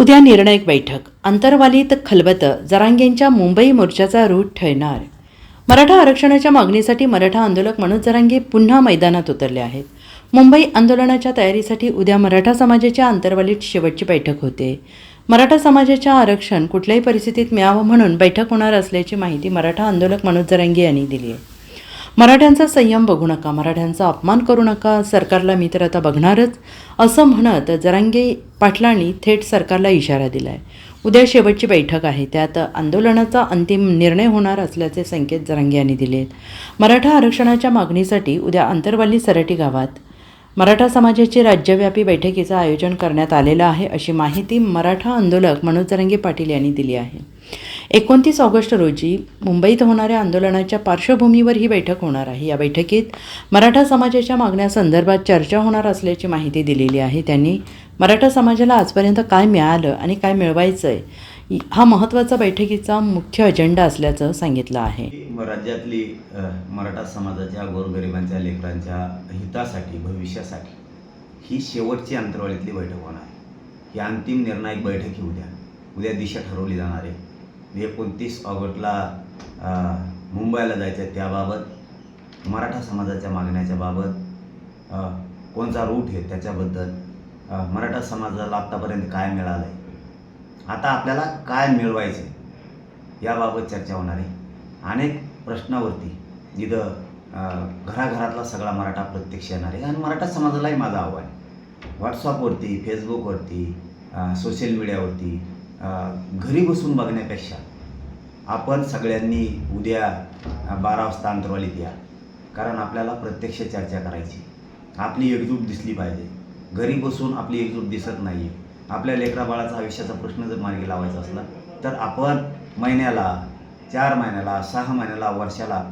उद्या निर्णायक बैठक. अंतरवालीत खलबतं. जरांगेंच्या मुंबई मोर्चाचा रूट ठरणार. मराठा आरक्षणाच्या मागणीसाठी मराठा आंदोलक मनोज जरांगे पुन्हा मैदानात उतरले आहेत. मुंबई आंदोलनाच्या तयारीसाठी उद्या मराठा समाजाच्या अंतरवालीत शेवटची बैठक होते. मराठा समाजाच्या आरक्षण कुठल्याही परिस्थितीत मिळावं म्हणून बैठक होणार असल्याची माहिती मराठा आंदोलक मनोज जरांगे यांनी दिली आहे. मराठ्यांचा संयम बघू नका, मराठ्यांचा अपमान करू नका, सरकारला मी तर आता बघणारच, असं म्हणत जरांगे पाटलांनी थेट सरकारला इशारा दिला आहे. उद्या शेवटची बैठक आहे, त्यात आंदोलनाचा अंतिम निर्णय होणार असल्याचे संकेत जरांगे यांनी दिले आहेत. मराठा आरक्षणाच्या मागणीसाठी उद्या अंतरवाली सरटी गावात मराठा समाजाची राज्यव्यापी बैठकीचं आयोजन करण्यात आलेलं आहे, अशी माहिती मराठा आंदोलक मनोज जरांगे पाटील यांनी दिली आहे. 29 ऑगस्ट रोजी मुंबईत होणाऱ्या आंदोलनाच्या पार्श्वभूमीवर ही बैठक होणार आहे. या बैठकीत मराठा समाजाच्या मागण्यासंदर्भात चर्चा होणार असल्याची माहिती दिलेली आहे. त्यांनी मराठा समाजाला आजपर्यंत काय मिळालं आणि काय मिळवायचं आहे, हा महत्त्वाचा बैठकीचा मुख्य अजेंडा असल्याचं सांगितलं आहे. राज्यातली मराठा समाजाच्या गोरगरिबांच्या लेकरांच्या हितासाठी, भविष्यासाठी ही शेवटची अंतरवालीतली बैठक होणार आहे. ही अंतिम निर्णायक बैठक ही उद्या दिशा ठरवली जाणार आहे. 29 ऑगस्टला मुंबईला जायचं आहे, त्याबाबत मराठा समाजाच्या मागण्याच्या बाबत कोणता रूट आहे त्याच्याबद्दल, मराठा समाजाला आत्तापर्यंत काय मिळालं आहे, आता आपल्याला काय मिळवायचं आहे याबाबत चर्चा होणार आहे. अनेक प्रश्नावरती जिथं घराघरातला सगळा मराठा प्रत्यक्ष येणार आहे. आणि मराठा समाजालाही माझं आव्हान आहे, व्हॉट्सअपवरती, फेसबुकवरती, सोशल मीडियावरती घरी बसून बघण्यापेक्षा आपण सगळ्यांनी उद्या 12 वाजता अंतरवालीत या. कारण आपल्याला प्रत्यक्ष चर्चा करायची, आपली एकजूट दिसली पाहिजे. घरी बसून आपली एकजूट दिसत नाही आहे. आपल्या लेकराबाळाचा आयुष्याचा प्रश्न जर मार्गी लावायचा असला तर आपण महिन्याला, 4 महिन्याला, 6 महिन्याला, वर्षाला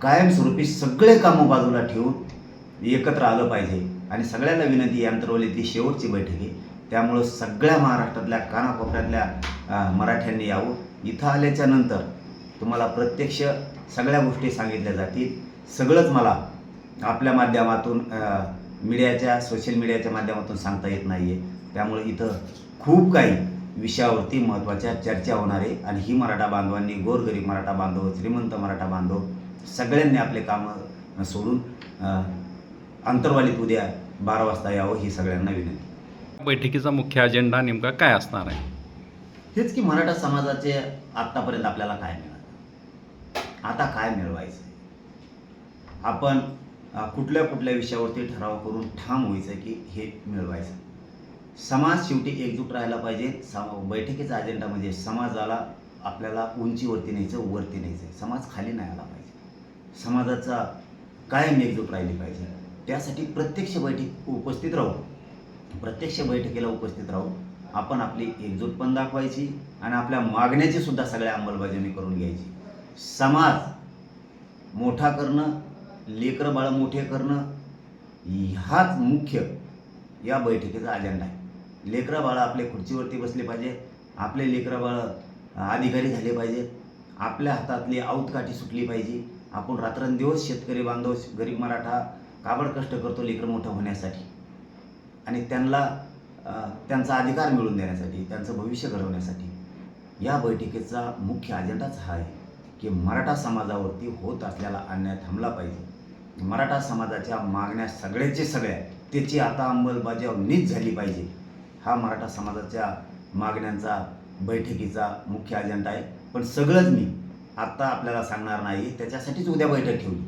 कायमस्वरूपी सगळे कामं बाजूला ठेवून एकत्र आलं पाहिजे. आणि सगळ्यांना विनंती, अंतरवालीतली शेवटची बैठक आहे, त्यामुळं सगळ्या महाराष्ट्रातल्या कानाकोपऱ्यातल्या मराठ्यांनी यावं. इथं आल्याच्या नंतर तुम्हाला प्रत्यक्ष सगळ्या गोष्टी सांगितल्या जातील. सगळंच मला आपल्या माध्यमातून, मीडियाच्या, सोशल मीडियाच्या माध्यमातून सांगता येत नाही आहे. त्यामुळे इथं खूप काही विषयावरती महत्त्वाच्या चर्चा होणार आहे. आणि ही मराठा बांधवांनी, गोरगरीब मराठा बांधव, श्रीमंत मराठा बांधव सगळ्यांनी आपले कामं सोडून अंतरवालीत उद्या 12 वाजता यावं, ही सगळ्यांना विनंती. बैठकीचा मुख्य अजेंडा नेमका काय असणार आहे? हेच की मराठा समाजाचे आत्तापर्यंत आपल्याला काय मिळालं, आता काय मिळवायचं, आपण कुठल्या कुठल्या विषयावरती ठराव करून ठाम व्हायचं की हे मिळवायचं. समाज शेवटी एकजूट राहायला पाहिजे. बैठकीचा अजेंडा म्हणजे समाजाला आपल्याला उंचीवरती न्यायचं, वरती न्यायचं. समाज खाली नाही आला पाहिजे. समाजाचा कायम एकजूट राहिली पाहिजे. त्यासाठी प्रत्यक्ष बैठकीला उपस्थित राहू आपण आपली एकजूट पण दाखवायची आणि आपल्या मागण्याची सुद्धा सगळ्या अंमलबजावणी करून घ्यायची. समाज मोठा करणं, लेकरं बाळ मोठे करणं, हाच मुख्य या बैठकीचा अजेंडा आहे. लेकरं बाळं आपले खुर्चीवरती बसले पाहिजे, आपले लेकरं बाळं अधिकारी झाले पाहिजेत, आपल्या हातातली आऊतकाठी सुटली पाहिजे. आपण रात्रंदिवस शेतकरी बांधव, गरीब मराठा काबड कष्ट करतो लेकरं मोठं होण्यासाठी आणि त्यांना त्यांचा अधिकार मिळवून देण्यासाठी, त्यांचं भविष्य घडवण्यासाठी. या बैठकीचा मुख्य अजेंडाच हा आहे की मराठा समाजावरती होत असलेला अन्याय थांबला पाहिजे. मराठा समाजाच्या मागण्या सगळ्या त्याची आता अंमलबजावणीच झाली पाहिजे. हा मराठा समाजाच्या मागण्यांचा बैठकीचा मुख्य अजेंडा आहे. पण सगळंच मी आत्ता आपल्याला सांगणार नाही, त्याच्यासाठीच उद्या बैठक ठेवली.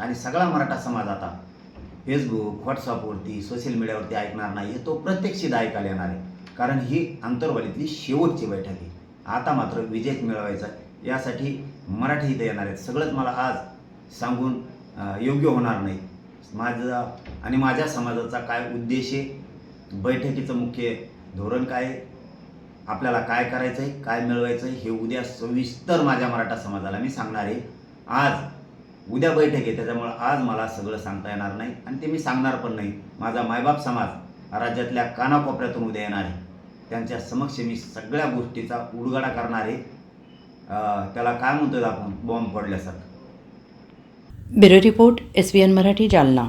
आणि सगळा मराठा समाज आता फेसबुक, व्हॉट्सअपवरती, सोशल मीडियावरती ऐकणार नाही, तो प्रत्यक्षित ऐकायला येणार आहे. कारण ही अंतरवालीतली शेवटची बैठक आहे. आता मात्र विजय मिळवायचा, यासाठी मराठी इथं येणार आहेत. सगळंच मला आज सांगून योग्य होणार नाही. माझा आणि माझ्या समाजाचा काय उद्देश आहे, बैठकीचं मुख्य धोरण काय आहे, आपल्याला काय करायचं आहे, काय मिळवायचं आहे, हे उद्या सविस्तर माझ्या मराठा समाजाला मी सांगणार आहे. उद्या बैठक आहे, त्याच्यामुळं आज मला सगळं सांगता येणार नाही आणि ते मी सांगणार पण नाही. माझा मायबाप समाज राज्यातल्या कानाकोपऱ्यातून उद्या येणार आहे, त्यांच्या समक्ष मी सगळ्या गोष्टीचा उलगडा करणार आहे. त्याला काय म्हणतो आपण, बॉम्ब फोडल्यासारखं. Bureau report, SVN Marathi, Jalna.